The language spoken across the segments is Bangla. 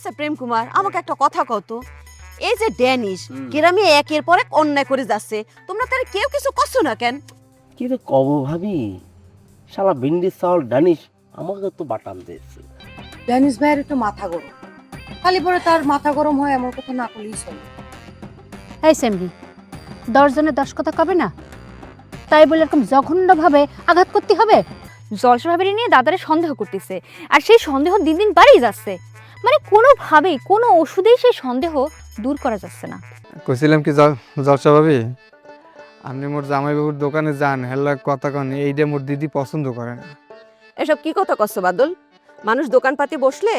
আচ্ছা প্রেম কুমার, আমাকে একটা কথা কও তো, এই যে ড্যানিশ গ্রামে একের পর এক অন্যায় করে যাচ্ছে, তোমরা তার কেউ কিছু করছো না কেন? কি রে কব ভাবি, শালা ভিন্ডি চাউল ডানিশ আমাকে তো বাটাল দিয়েছে। ড্যানিশ ভাইয়ের একটু মাথা গরম, খালি পরে তার মাথা গরম হয় এমন কথা না করলেই চলে। এই সেমরি, 10 জনে 10 কথা কবে না, তাই বলে এরকম জঘন্যভাবে আঘাত করতে হবে? জলসা ভাবিনি নিয়ে দাদারে সন্দেহ করতেছে, আর সেই সন্দেহ দিন দিন বাড়িয়ে যাচ্ছে। মানে কোনোভাবেই কোনো ওষুধেই সেই সন্দেহ দূর করা যাচ্ছে না। কইছিলাম কি জলসা ভাবি, আপনি মোর জামাইবাবুর দোকানে যান, হেল্লা কথা কন, এইটা মোর দিদি পছন্দ করে না। এসব কি কথা করছো বাদল? মানুষ দোকানপাতি বসলে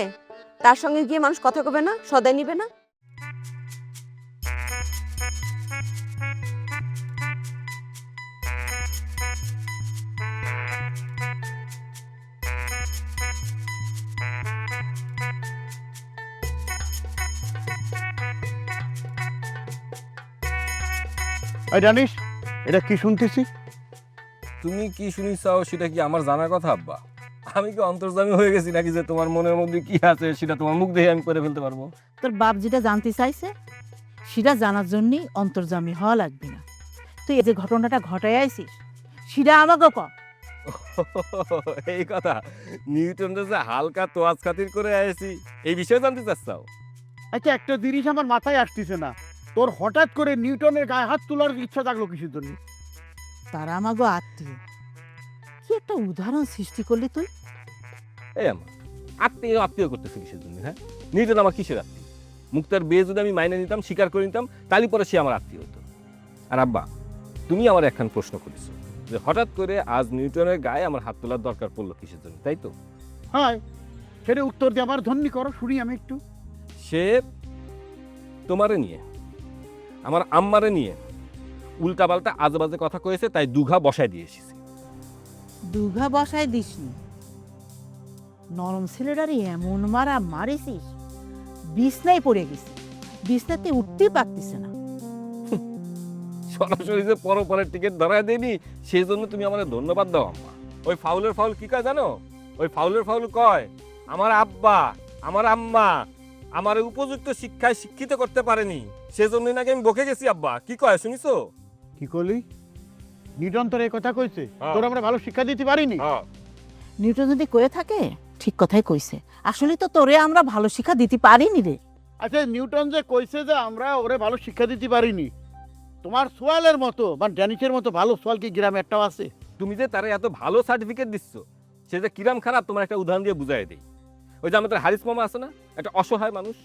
তার সঙ্গে গিয়ে মানুষ কথা কবে না, সদাই নিবে না? এই জানিস এটা কি শুনতেছি? তুমি কি শুনিছাও সেটা কি আমার জানার কথা আব্বা? আমি কি অন্তর্জামী হয়ে গেছি নাকি যে তোমার মনের মধ্যে কি আছে সেটা তোমার মুখ দেখে আমি করে ফেলতে পারবো? তোর বাপ যেটা জানতে চাইছে সেটা জানার জন্যই অন্তর্জামী হওয়া লাগবে না। তুই এই যে ঘটনাটা ঘটাই আইছিস সেটা আমাকে ক। এই কথা, নিউটনটা যে হালকা তোয়াজ খাতির করে আইছি এই বিষয়ে জানতে চাচ্ছাও? আচ্ছা, একটা জিনিস আমার মাথায় আসতেছে না, তোর হঠাৎ করে নিউটনের গায়ে হাত তোলার ইচ্ছা জাগলো কিসের জন্য? তারা আমাকে আত্মীয়, কি একটা উদাহরণ সৃষ্টি করলি তুই। এই আমার আত্মীয় আত্মীয় করতেছে কিসের জন্য? হ্যাঁ, নিউটন আমার কিসের আত্মীয়? মুক্তার বিয়ে যদি আমি মাইনে নিতাম, স্বীকার করে নিতাম, তাহলে পরে সে আমার আত্মীয় হতো। আর আব্বা, তুমি আমার একখান প্রশ্ন করেছো যে হঠাৎ করে আজ নিউটনের গায়ে আমার হাত তোলার দরকার পড়লো কিসের জন্য, তাই তো? হ্যাঁ, সেটা উত্তর দিয়ে আমার ধন্যি করো, শুনি আমি একটু। সে তোমারে নিয়ে, আমার আম্মারে নিয়ে উল্টাপাল্টা আজেবাজে কথা কয়েছে, তাই দুঘা বসায় দিয়ে এসেছি। দুঘা বসায় দিসনি, নরম ছেলেটারই এমন মারা মারিছিস বিছনায় পড়ে গেছে, বিছনাতে উঠতেই পারতিছে না। সরাসরি যে পরের টিকিট ধরায় দেয়নি সেই জন্য তুমি আমাদের ধন্যবাদ দাও আম্মা। ওই ফাউলের ফাউল কি কয় জানো? ওই ফাউলের ফাউল কয় আমার আব্বা আমার আম্মা আমার উপযুক্ত শিক্ষায় শিক্ষিত করতে পারেনি, সেজন্যই নাকি আমি বকে গেছি। আব্বা কি কয় শুনিছো? কি করলি? নিউটন তোর এই কথা কইছে হ্যাঁ। তোর আমরা ভালো শিক্ষা দিতে পারিনি? নিউটন যদি কয়ে থাকে ঠিক কথাই কইছে, আসলে তো তোরে আমরা ভালো শিক্ষা দিতে পারিনি রে। আচ্ছা, নিউটন যে কইছে যে আমরা ওরে ভালো শিক্ষা দিতে পারিনি, তোমার সোয়ালের মতো বা ড্যানিশের মতো ভালো সোয়াল কি গ্রামে একটাও আছে? তুমি যে তারে এত ভালো সার্টিফিকেট দিচ্ছ, সে যে কিরাম খারাপ তোমার একটা উদাহরণ দিয়ে বুঝাই দেই। ওই যে আমাদের হারিস মামা আছে না, একটা অসহায় মানুষ,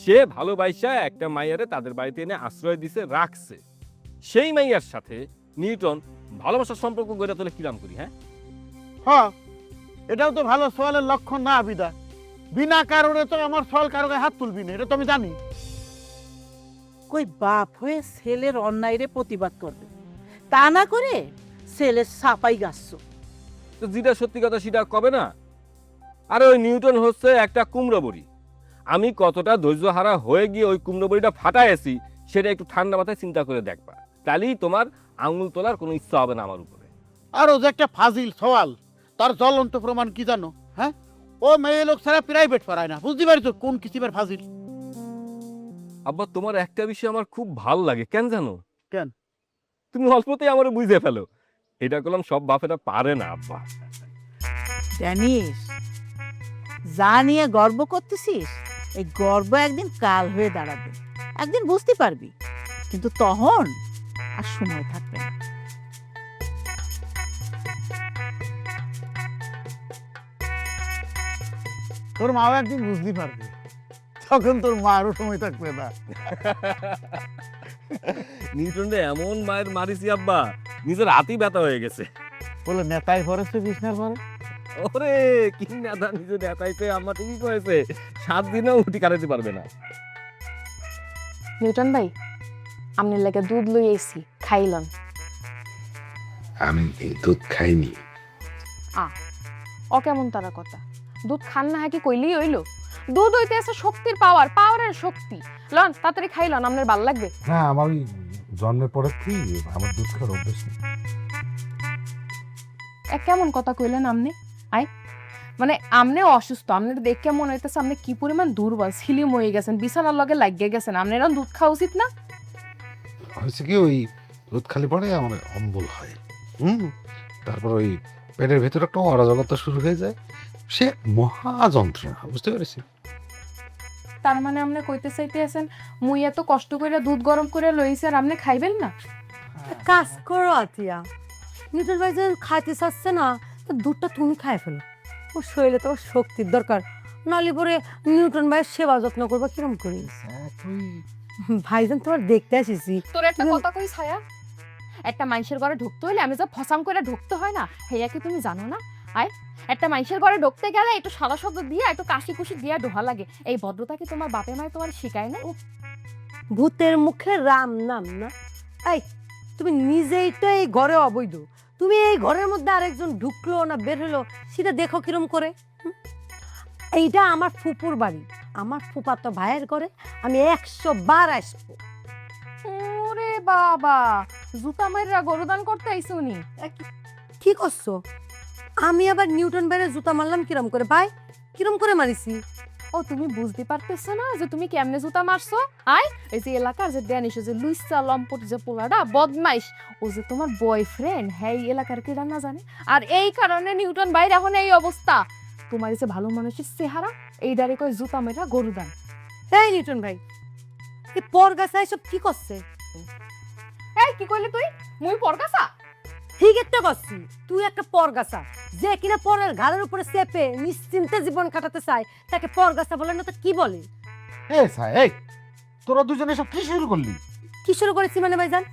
সে ভালোবাসা একটা মাইয়ারে তাদের বাড়িতে এনে আশ্রয় দিছে, রাখছে। সেই মাইয়ার সাথে নিউটন ভালোবাসার সম্পর্ক গড়ে তোলে কিরাম করি? হ্যাঁ হ্যাঁ, এটাও তো ভালো সোয়ালের লক্ষণ না বিদা। বিনা কারণে তো আমার সোয়াল কারো গায়ে হাত তুলবি না, এটা তো আমি জানি। কই বাপ হয়ে ছেলের অন্যায়রে প্রতিবাদ করবে, তা না করে ছেলের সাপাই গাছ। তো যেটা সত্যি কথা সেটা কবে না? আরে ওই নিউটন হচ্ছে একটা কুমড়ো বড়ি, আমি কতটা ধৈর্যহারা হয়ে গিয়ে ওই কুমড়ো বড়িটা ফাটাইছি সেটা একটু ঠান্ডা মাথায় চিন্তা করে দেখবা, তাহলেই তোমার আঙুল তোলার কোনো ইচ্ছা হবে না আমার উপরে। আর ও যে একটা ফাজিল সোয়াল, তার জ্বলন্ত প্রমাণ কি জানো? হ্যাঁ, ও মেয়ে লোক ছাড়া প্রাইভেট পড়ায় না, বুঝতে পারছো কোন কিসিমের ফাজিল? আব্বা, তোমার একটা বিষয় আমার খুব ভাল লাগে, কেন জানো? কেন? তুমি অল্পতেই আমার বুঝে ফেলো। এটা করলাম সব বাপেরা পারে না আব্বা। জানিস, যা নিয়ে গর্ব করতেছিস এই গর্ব একদিন কাল হয়ে দাঁড়াবে, একদিন বুঝতে পারবি, কিন্তু তখন আর সময় থাকবে না। তোর মাও একদিন বুঝতে পারবে, তখন তোর মারও সময় থাকবে না। নিউটনটা এমন মায়ের মারিছি আব্বা, নিজের হাতই ব্যথা হয়ে গেছে। বলে নেতাই পড়েছে বিছনার পরে। ওরে কি নেতা, নিজে নেতাইতে আম্মা ঠিকই কয়েছে, 7 দিনেও উঠি কাটাতে পারবে না। নিউটন ভাই, আমনের লাগে দুধ লই আইছি, খাইলন। আমি দুধ খাইনি। ও কেমন তারা কথা, দুধ খান না হয় কি কইলেই হইলো? দুধ হইতে আছে শক্তির পাওয়ারের শক্তি। লন তাড়াতাড়ি খাইলন, আমনের ভাল লাগবে। না, আমার ওই জন্মের পরে কি আমার দুধ খাওয়ার অভ্যেস নেই। কেমন কথা কইলেন আপনি? মানে আপনি অসুস্থ, আপনার দেখে মনে হইতেছে আপনি কি পরিমাণ দুর্বল, সিলিম হয়ে গেছেন, বিছানার লগে লাগিয়ে গেছেন। আপনার দুধ খাওয়া উচিত না? হয়েছে কি, ওই দুধ খালি পরে আমার অম্বল হয়। তারপর ওই পেটের ভেতরে একটা অরাজকতা শুরু হয়ে যায়, সে মহা যন্ত্রণা, বুঝতে পেরেছি? তার মানে আপনি কইতে চাইতে আছেন মুই এত কষ্ট করে দুধ গরম করে লইছি আর আপনি খাইবেন না? কাজ করো আতিয়া, নিউটন ভাই যখন খাইতে চাচ্ছে না, তো দুধটা তুমি খাই ফেলো। ওর শরীরে তো শক্তির দরকার, নালি পরে নিউটন ভাইয়ের সেবা যত্ন করবো কিরম করি? ভাইজান তোমার দেখতে আসিছি। তোর একটা কথা কই ছায়া, একটা মানুষের ঘরে ঢুকতে হইলে আমি যা ফসাং করে ঢুকতে হয় না, হেয়া কি তুমি জানো না? আয়, একটা মানুষের ঘরে ঢুকতে গেলে একটু সাদা শব্দ দিয়ে একটু কাশি কুশি দিয়ে ঢোহা লাগে। এই ভদ্রতা কি তোমার বাপে মায়ে তোমার শিখায় না? ভূতের মুখে রাম নাম না। এই, তুমি নিজেই তো এই ঘরে অবৈধ, তুমি এই ঘরের মধ্যে আরেকজন ঢুকলো না বের হলো সেটা দেখো কিরম করে। এইটা আমার ফুপুর বাড়ি, আমার ফুপাতো ভাইয়ের ঘরে আমি 100 বার আসবো। ওরে বাবা, জুতা মাইরা গরুদান করতে আইছো নি? কি করছো? আমি আবার নিউটন বাইরে জুতা মারলাম কিরম করে ভাই? কিরম করে মারিছি? ও তুমি বুঝতে পারতেছো না যে তুমি কেমনে জুতা মারছো? আয়, এই যে এলাকার যে ড্যানিশ, যে লুইসা লম্পট যে পোলাটা বদমাইশ, ও যে তোমার বয়ফ্রেন্ড, হ্যাঁ এই এলাকার কি রান্না জানে। আর এই কারণে নিউটন বাইরে এখন এই অবস্থা। তোমার যে ভালো মানুষের চেহারা, এই দাঁড়ে কয় জুতা মেরা গরুদান। এই নিউটন ভাই, এই পরগাছা এসব কি করছে? এই কি কইলি তুই? মুই পরগাছা? ঠিক একটা করছি, তুই একটা পরগাছা, যে কিনা পরের ঘাড়ের উপরে চেপে নিশ্চিন্তে জীবন কাটাতে চায় তাকে পরগাছা বলে না তো কি বলে? এই তোরা দুজনে সব কি শুরু করলি? কি শুরু করেছি মানে ভাইজান?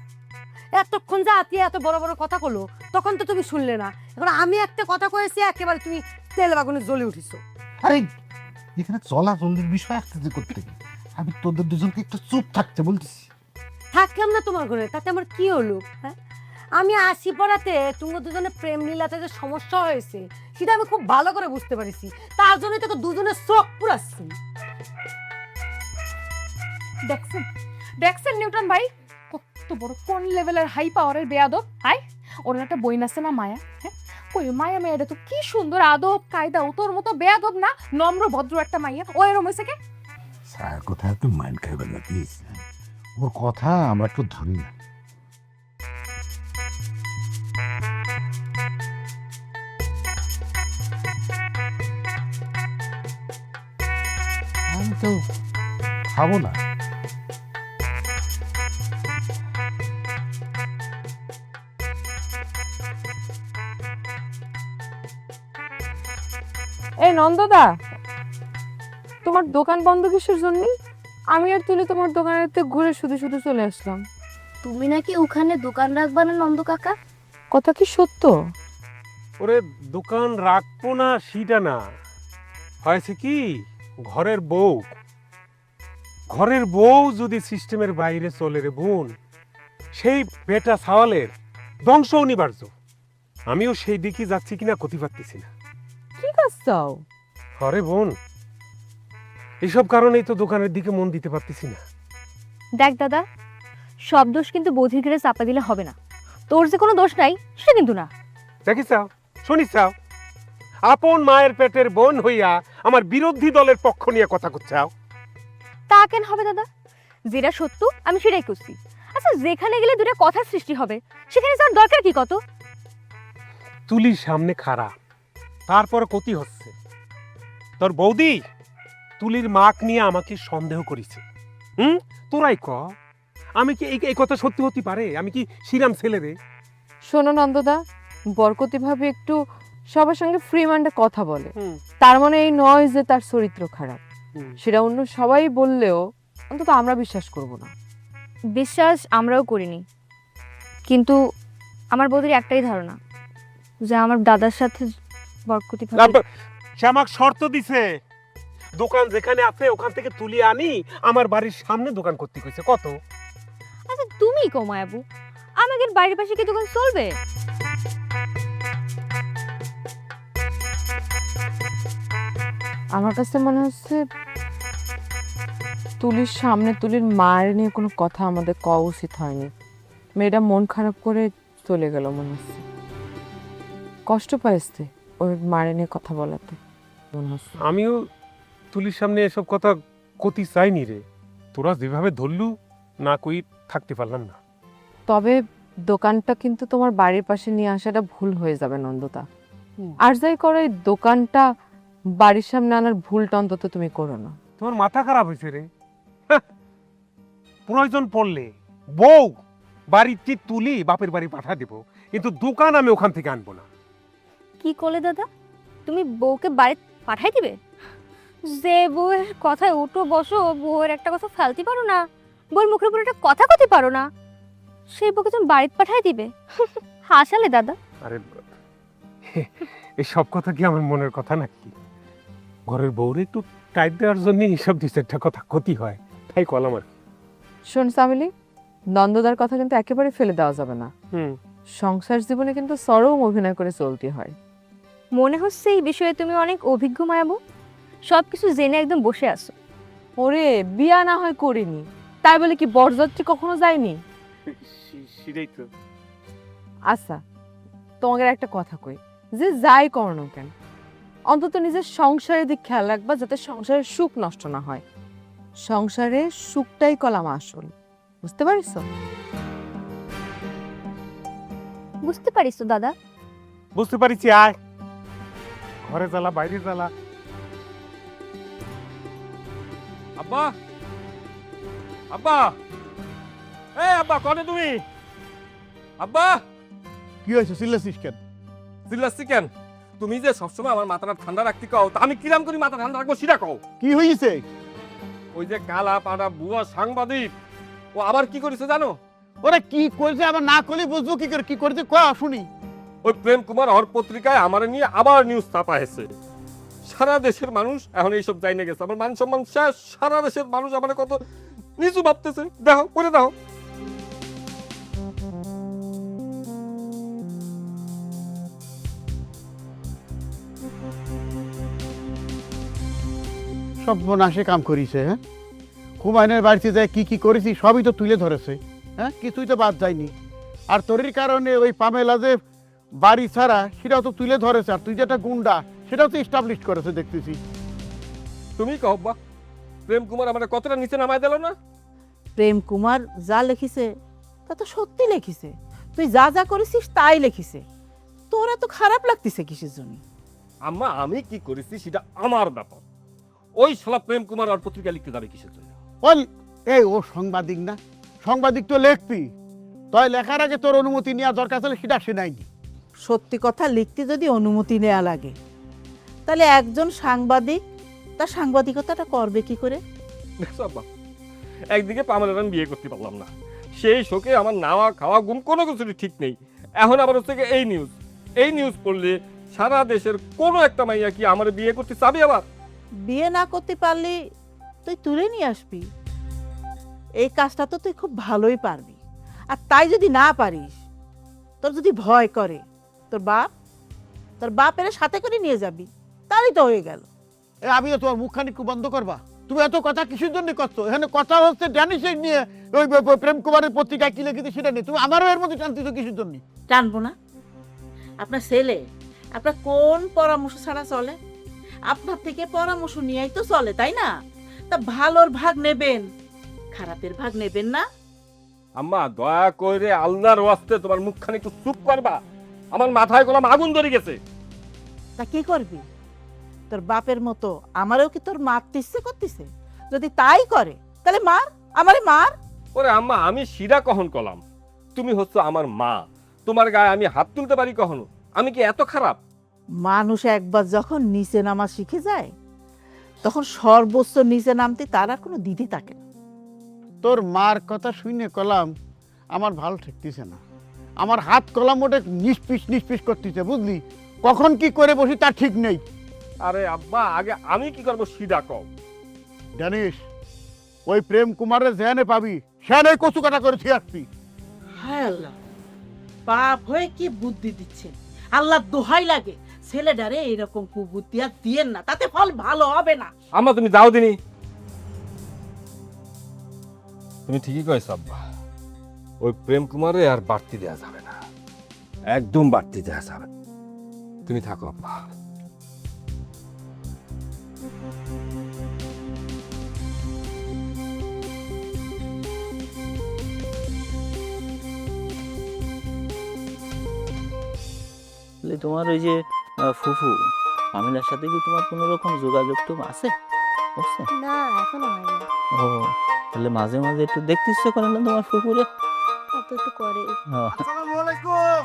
এতক্ষণ যে আতিয়া এত বড় বড় কথা কলো তখন তো তুমি শুনলে না, এখন আমি একটা কথা কয়েছি একেবারে তুমি তেল বাগুনে জ্বলে উঠিছো। আরে এখানে চলাচলের বিষয় আসতেছে করতে, আমি তোদের দুজনকে একটু চুপ থাকতে বলতেছি। থাকলাম না তোমার ঘরে, তাতে আমার কি হলো? হ্যাঁ, আমি আসি পড়াতে তোমার দুজনে প্রেম লীলাতে যে সমস্যা হয়েছে সেটা আমি খুব ভালো করে বুঝতে পারছি, তার জন্যই তোকে দুজনের চোখ পুরাচ্ছি। দেখছেন দেখছেন নিউটন ভাই কত বড় কোন লেভেলের হাই পাওয়ারের বেয়াদব। হাই, ওর একটা বই আছে না মায়া, হ্যাঁ কই মায়া মেয়েটা তো কি সুন্দর আদব কায়দা, ও তোর মতো বেয়াদব না, নম্র ভদ্র একটা মাইয়া, ও এরম হয়েছে কে? স্যার কোথায় একটু মাইন্ড খাইবেন না প্লিজ, ওর কথা আমরা একটু ধরি না। আমি তো খাবো না। এই নন্দদা, তোমার দোকান বন্ধ কিসের জন্য? আমি আর তুলে তোমার দোকানেতে ঘুরে শুধু শুধু চলে আসলাম। তুমি নাকি ওখানে দোকান রাখবা না নন্দ কাকা? কথা কি সত্য? ওরে দোকান রাখবো না সেটা না, হয়েছে কি ঘরের বউ যদি সিস্টেমের বাইরে চলে রে বোন, সেই বেটা সাওয়ালের ধ্বংস অনিবার্য। আমিও সেই দিকে যাচ্ছি কিনা ক্ষতি পারতেছি না। কি কাজ চাও? আরে বোন, এইসব কারণেই তো দোকানের দিকে মন দিতে পারতেছি না। দেখ দাদা, সব দোষ কিন্তু বধির ঘিরে চাপা দিলে হবে না। তোর যে কোনো দোষ নাই সেটা কিন্তু না। দেখিস শুনিস, আপন মায়ের পেটের বোন হইয়া আমার বিরোধী দলের পক্ষ নিয়ে কথা করছাও। তা কেন হবে দাদা? যেটা সত্য আমি সেটাই করছি। আচ্ছা, যেখানে গেলে দুটো কথার সৃষ্টি হবে সেখানে যাওয়ার দরকার কি কত? তুলির সামনে খারাপ, তারপরে ক্ষতি হচ্ছে। তোর বৌদি তুলির মাক নিয়ে আমাকে সন্দেহ করেছে। তোরাই ক, আমি কি এই কথা সত্যি হতে পারে? আমি কি শ্রীরাম ছেলে রে? শোনো নন্দদা, বরকতি ভাবে একটু সবার সঙ্গে ফ্রি মাইন্ডে কথা বলে, তার মানে এই নয় যে তার চরিত্র খারাপ। সেটা অন্য সবাই বললেও অন্তত আমরা বিশ্বাস করব না। বিশ্বাস আমরাও করিনি, কিন্তু আমার বৌদির একটাই ধারণা যে আমার দাদার সাথে বরকতি ভাবে। সে আমাকে শর্ত দিছে, দোকান যেখানে আছে ওখান থেকে তুলি আনি আমার বাড়ির সামনে দোকান করতে কইছে। কত? আচ্ছা তুমি কমায় আবু, আমাদের বাড়ির পাশে কি দোকান চলবে? আমার কাছে মনে হচ্ছে তুলির সামনে তুলির মায়ের নিয়ে কোনো কথা আমাদের কওয়া উচিত হয়নি। মেয়েটা মন খারাপ করে চলে গেল, মনে হচ্ছে কষ্ট পাইছে ওর মায়ের নিয়ে কথা বলাতে। মনে হচ্ছে। আমিও তুলির সামনে এসব কথা কতি চাইনি রে, তোরা যেভাবে ধরলু না কই থাকতে পারলাম না। তবে দোকানটা কিন্তু তোমার বাড়ির পাশে নিয়ে আসাটা ভুল হয়ে যাবে নন্দতা। আর যাই করো, এই দোকানটা বাড়ির সামনে আনার ভুলটা অন্তত তুমি করো না। তোমার মাথা খারাপ হয়েছে রে। হ্যাঁ, প্রয়োজন পড়লে বউ বাড়িতে তুলি বাপের বাড়ি পাঠা দেব, কিন্তু দোকান আমি ওখান থেকে আনবো না। কি করলে দাদা, তুমি বউকে বাড়ি পাঠাই দিবে? যে বউয়ের কথায় উঠো বসো, বউয়ের একটা কথা ফেলতে পারো না, বউয়ের মুখের উপর একটা কথা কইতে পারো না, সেই বউকে তুমি বাড়িতে পাঠাই দিবে? হাসালে দাদা। আরে এই সব কথা কি আমার মনের কথা নাকি? ঘরের বউরে একটু টাইট দেওয়ার জন্য এইসব দিচ্ছে একটা কথা ক্ষতি হয়, তাই কলাম আর। শোন সামিলি, নন্দদার কথা কিন্তু একেবারে ফেলে দেওয়া যাবে না। হুম, সংসার জীবনে কিন্তু চরম অভিনয় করে চলতে হয়। মনে হচ্ছে এই বিষয়ে তুমি অনেক অভিজ্ঞ মায়াবু, সবকিছু জেনে একদম বসে আছো। ওরে, বিয়া না হয় করিনি, তাই বলে কি বরযাত্রী কখনো যায়নি? সেটাই তো। আচ্ছা, তোমাকে একটা কথা কই, যে যাই করো না কেন, অন্তত নিজের সংসারের দিক খেয়াল রাখবা, যাতে সংসারের সুখ নষ্ট না হয়। সংসারের সুখটাই কলাম আসল, বুঝতে পারিস? বুঝতে পারিস তো দাদা? বুঝতে পারিছি, আয় ঘরে জ্বালা বাইরে জ্বালা। আব্বা, আব্বা, এই আব্বা, কনে তুমি? আব্বা, কি হয়েছে চিল্লাছিস কেন? চিল্লাচ্ছি কেন? তুমি যে সবসময় আমার মাথাটা ঠান্ডা রাখতে কও, তা আমি কিরাম করি মাথা ঠান্ডা রাখবো সেটা কও। কি হয়েছে? ওই যে কালা পাড়া বুয়া সাংবাদিক, ও আবার কি করেছে জানো? ওরা কি করেছে আবার না করলে বুঝবো কি করে, কি করেছে কয়া শুনি। ওই প্রেম কুমার হর পত্রিকায় আমার নিয়ে আবার নিউজ ছাপা হয়েছে। সারা দেশের মানুষ এখন এইসব জাইনে গেছে, আমার মান সম্মান শেষ। সারা দেশের মানুষ আমার কত নিচু ভাবতেছে, দেখো করে দাও। সব নাশে কাম করিছে। হ্যাঁ, হুমায়ুনের বাড়িতে যায় কি কি করেছি সবই তো তুলে ধরেছে। হ্যাঁ, কিছুই তো বাদ যায়নি। আর তোরই কারণে ওই পামেলা যে বাড়ি ছাড়া সেটাও তো তুলে ধরেছে, আর তুই যেটা গুন্ডা সেটাও তো এস্টাবলিশ করেছে দেখতেছি। তুমি কও বা, প্রেম কুমার আমার কতটা নিচে নামায় দিল না? প্রেম কুমার যা লিখিছে তা তো সত্যি লিখিছে, তুই যা যা করেছিস তাই লিখিছে, তোর এত খারাপ লাগতেছে কিসের জন্য? আম্মা, আমি কি করেছি সেটা আমার ব্যাপার। ওই শালা প্রেম কুমার আর পত্রিকা লিখতে যাবে কিসের জন্য? ওই এই ও সাংবাদিক না, সাংবাদিক তো লিখবি, তাই লেখার আগে তোর অনুমতি নেওয়া দরকার ছিল, সেটা সে নাইনি। সত্যি কথা লিখতে যদি অনুমতি নেওয়া লাগে, তাহলে একজন সাংবাদিক তার সাংবাদিকতাটা করবে কি করে? দেখছো আব্বা, একদিকে পামেলার আমি বিয়ে করতে পারলাম না, সেই শোকে আমার নাওয়া খাওয়া ঘুম কোনো কিছুই ঠিক নেই। এখন আবার হচ্ছে এই নিউজ পড়লে সারা দেশের কোনো একটা মাইয়া কি আমার বিয়ে করতে চাবি? আবার বিয়ে না করতে পারলে তুই তুলে নিয়ে আসবি, এই কাজটা তো তুই খুব ভালোই পারবি। আর তাই যদি না পারিস, তোর যদি ভয় করে, তোর বাপের সাথে করে নিয়ে যাবি, তারই তো হয়ে গেল। আমিও তোমার মুখখানি একটু বন্ধ করবা। তুমি এত কথা কিসের জন্য করছো? এখানে কথা হচ্ছে ড্যানিশের নিয়ে, ওই প্রেম কুমারের পত্রিকায় কি লিখেছে সেটা নিয়ে। তুমি আমারও এর মধ্যে টানতেছো কিসের জন্য? টানবো না? আপনার ছেলে আপনার কোন পরামর্শ ছাড়া চলে? আপনার থেকে পরামর্শ নিয়েই তো চলে, তাই না? তা ভালোর ভাগ নেবেন, খারাপের ভাগ নেবেন না। আম্মা, দয়া করে আল্লাহর ওয়াস্তে তোমার মুখখানি একটু চুপ করবা। আমার মাথায় গোলাম আগুন ধরে গেছে। তা কি করবি? তোর বাপের মতো আমারও কি তোর মারতে ইচ্ছে করতেছে? যদি তাই করে তাহলে মার, আমারে মার। ওরে আম্মা, আমি শিরা কখন কলাম? তুমি হচ্ছে আমার মা, তোমার গায়ে আমি হাত তুলতে পারি কখনো? আমি কি এত খারাপ? মানুষ একবার যখন নিচে নামা শিখে যায়, তখন সর্বোচ্চ নিচে নামতে তার আর কোনো দিদি থাকে না। তোর মার কথা শুনে কলাম আমার ভালো ঠেকতেছে না, আমার হাত কলাম ওটা নিষ্পিস করতেছে, বুঝলি? কখন কি করে বসি তার ঠিক নেই। আরে আব্বা, আগে আমি কি করবো শিরা কও। জানিস, ওই প্রেম কুমারের যেখানে পাবি সেখানে কচু কাটা করে থিয়ে আসবি। হায় আল্লাহ, বাপ হয়ে কি বুদ্ধি দিচ্ছে! আল্লাহ দোহাই লাগে, ছেলেটারে এরকম কুবুদ্ধি আর দিয়েন না, তাতে ফল ভালো হবে না। আম্মা, তুমি যাও দিনি। তুমি ঠিকই কয়েছ আব্বা, ওই প্রেম কুমারে আর বাড়তি দেওয়া যাবে না, একদম বাড়তি দেওয়া যাবে। তুমি থাকো আব্বা। তোমার ওই যে ফুফু আমিনার সাথে কি তোমার কোনো রকম যোগাযোগ তো আছে? বুঝছে? না এখনো হয়নি। ও তাহলে মাঝে মাঝে একটু দেখতে ইচ্ছে করে না তোমার ফুফুরে? তো একটু করে। আসসালামু আলাইকুম।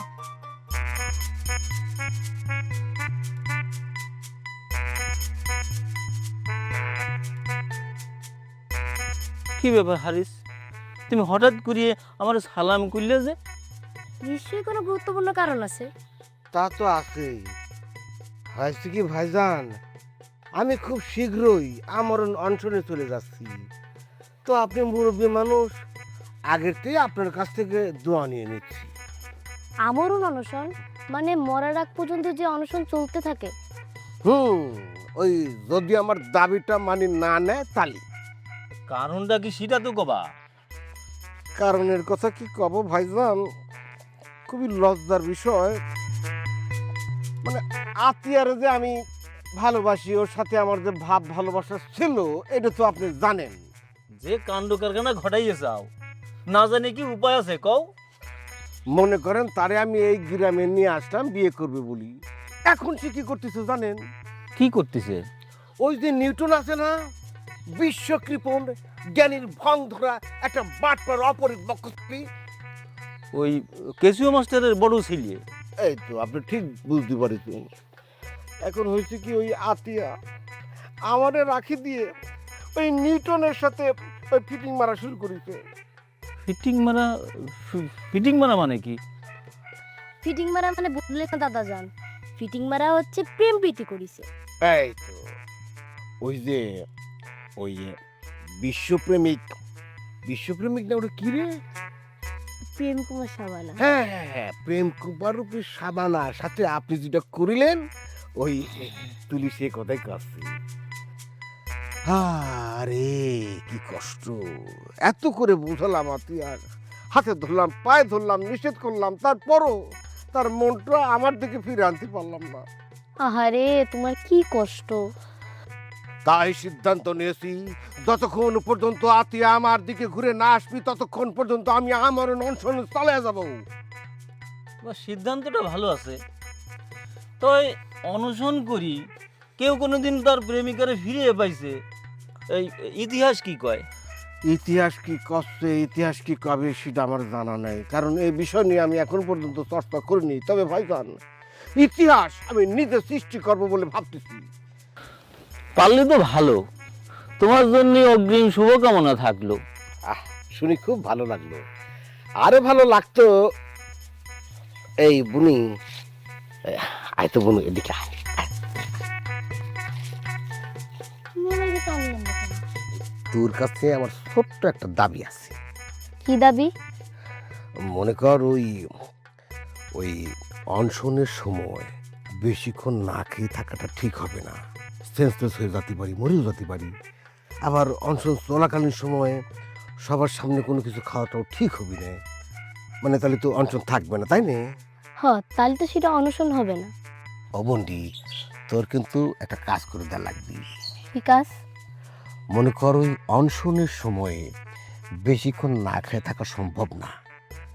কি ব্যাপার হারিস, তুমি হঠাৎ করিয়ে আমার সালাম করলে যে? নিশ্চয়ই কোনো গুরুত্বপূর্ণ কারণ আছে। তা তো আছেই। হয়েছে কি ভাইজান, আমি খুব শীঘ্রই আমরণ অনশনে চলে যাচ্ছি। তো আপনি মুরব্বী মানুষ, আগের থেকে আপনার কাছ থেকে দোয়া নিয়ে নিচ্ছি। আমরণ অনশন মানে মরার আগ পর্যন্ত যে অনশন চলতে থাকে? ওই যদি আমার দাবিটা মানি না নেয় তালি। কারণটা কি সেটা তো কবা। কারণের কথা কি কব ভাইজান, খুবই লজ্জার বিষয়। মানে আতিয়ারে যে আমি ভালোবাসি, ওর সাথে আমার যে ভাব ভালোবাসা ছিল, এটা তো আপনি জানেন। যে কাণ্ড কারখানা ঘটাইয়ে যাও, না জানি কি উপায় আছে কও? মনে করেন তারে আমি এই গ্রামে নিয়ে আসলাম বিয়ে করবে বলি। এখন সে কি করতেছে জানেন? কি করতেছে? ওই যে নিউটন আছে না, বিশ্বকৃপণ জ্ঞানীর ভং ধরা একটা বাটপার অপরিত বক্ষস্ত্রী। ওই কেসিও মাস্টারের বড় ছেলে। এই তো আপনি ঠিক বুঝতে পারছেন। এখন হয়েছে কি, ওই আতিয়া আমারে রাখি দিয়ে ওই নিউটনের সাথে ওই ফিটিং মারা শুরু করেছে। ফিটিং মারা? ফিটিং মারা মানে কি? ফিটিং মারা মানে বুঝলে না দাদা জান, ফিটিং মারা হচ্ছে প্রেম প্রীতি করিছে। এই তো ওই যে ওই বিশ্বপ্রেমিক না, ওটা কি রে? প্রেম কুমার সাবানা। হ্যাঁ হ্যাঁ হ্যাঁ, প্রেম কুমার রূপে সাবানার সাথে আপনি যেটা করিলেন, ওই তুলি সে কথাই কাছে। আরে কি কষ্ট, এত করে বুঝালাম, আর হাতে ধরলাম, পায়ে ধরলাম, নিষেধ করলাম, তারপরও তার মনটা আমার দিকে ফিরে আনতে পারলাম না। আহারে তোমার কি কষ্ট। তাই সিদ্ধান্ত নিয়েছি, যতক্ষণ পর্যন্ত আতিয়া আমার দিকে ঘুরে না আসবি, ততক্ষণ পর্যন্ত আমি আমার অনশনে চলে যাব। তোমার সিদ্ধান্তটা ভালো আছে, তো অনশন করি কেউ কোনোদিন তার প্রেমিকারে ফিরিয়ে পাইছে, এই ইতিহাস কি কয়? ইতিহাস কি কষ্ট, ইতিহাস কি কবে সেটা আমার জানা নাই, কারণ এই বিষয় নিয়ে আমি এখন পর্যন্ত চর্চা করিনি। তবে ভাইজান, ইতিহাস আমি নিজে সৃষ্টি করব বলে ভাবতেছি। পারলে তো ভালো, তোমার জন্য অগ্রিম শুভকামনা থাকলো। শুনি খুব ভালো লাগলো। আরো ভালো লাগতো, এই বুনি, আয় তো বুনু, এদিকে আয়। তোর কাছে আমার ছোট্ট একটা দাবি আছে। কি দাবি? মনে কর ওই ওই অনশনের সময় বেশিক্ষণ না খেয়ে থাকাটা ঠিক হবে না, সেন্সলেস হয়ে যেতে পারি, মরেও যেতে পারি। আবার অনশন চলাকালীন সময়ে সবার সামনে কোনো কিছু খাওয়াটাও ঠিক হবে না, মানে তাহলে তো অনশন থাকবে না, তাই না? তাহলে তো সেটা অনশন হবে না। অবন্ডি, তোর কিন্তু একটা কাজ করে দেওয়া লাগবে। কি কাজ? মনে কর ওই অনশনের সময়ে বেশিক্ষণ না খেয়ে থাকা সম্ভব না,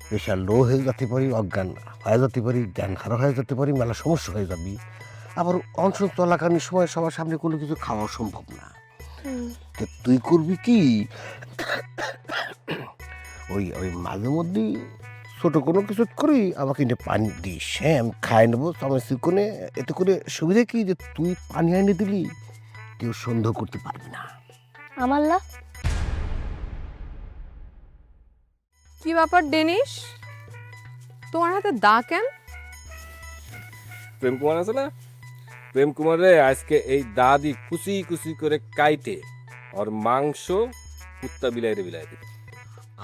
প্রেশার লো হয়ে যেতে পারি, অজ্ঞান হয়ে যেতে পারি, জ্ঞান হারা হয়ে যেতে পারি, মেলা সমস্যা হয়ে যাবি। আবার অনশন চলাকালীন সময় সবার সামনে কোনো কিছু খাওয়া সম্ভব না। তো তুই করবি কি, ওই ওই মাঝে মধ্যেই ছোট কোনো কিছু করি, আমাকে এনে পানি দিস, হ্যাঁ আমি খাই নেবো সময় চিকনে। এতে করে সুবিধা কি, যে তুই পানি এনে দিলি কেউ সন্দেহ করতে পারবি না। আমার লাভ। কি ব্যাপার ডেনিস, তোমার হাতে দা কেন? প্রেম কুমার আছে না, প্রেম কুমারে আজকে এই দাদি কুচি কুচি করে কাইটে ওর মাংস কুত্তা বিলাইরে বিলাই দিবে।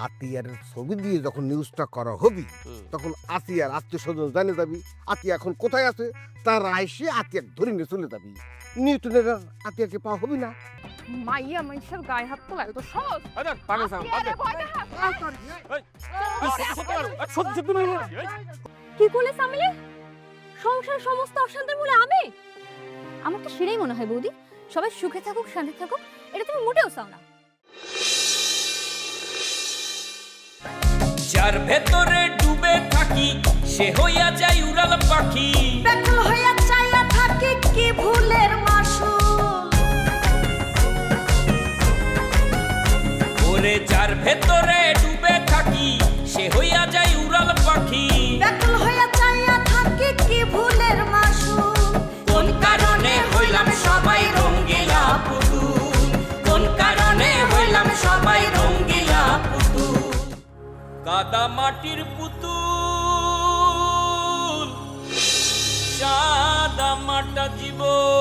আতিয়ার ছবি দিয়ে যখন নিউজটা করা হবি, তখন আতিয়ার আত্মীয় স্বজন জানে যাবি আতিয়া এখন কোথায় আছে, তার আইসে আতিয়াক ধরে নিয়ে চলে যাবি। নিউটনের আতিয়াকে পাওয়া হবি না। মাইয়া মানুষের গায়ে হাত তোলা তো সহজ। কি করলে সামিলে? সংসার সমস্ত অশান্তির মূলে আমি? আমার তো সেটাই মনে হয় বৌদি, সবাই সুখে থাকুক, শান্তি থাকুক, এটা তুমি মোটেও চাও না। যার ভেতরে ডুবে থাকি সে হইয়া যায় উড়াল পাখি, ব্যাকুল হইয়া চাইয়া থাকি কি ভুলের মাসুল। ওরে যার ভেতরে ডুবে থাকি সে হইয়া যায় উড়াল পাখি, ব্যাকুল হইয়া চাইয়া থাকি কি ভুলের মাসুল। কোন কারণে হইলাম সবাই রঙ্গিলা পুতুল, কোন কারণে হইলাম সবাই রঙ্গিলা পুতুল। কাদা মাটির পুতুল, সাদা মাটা জীবন।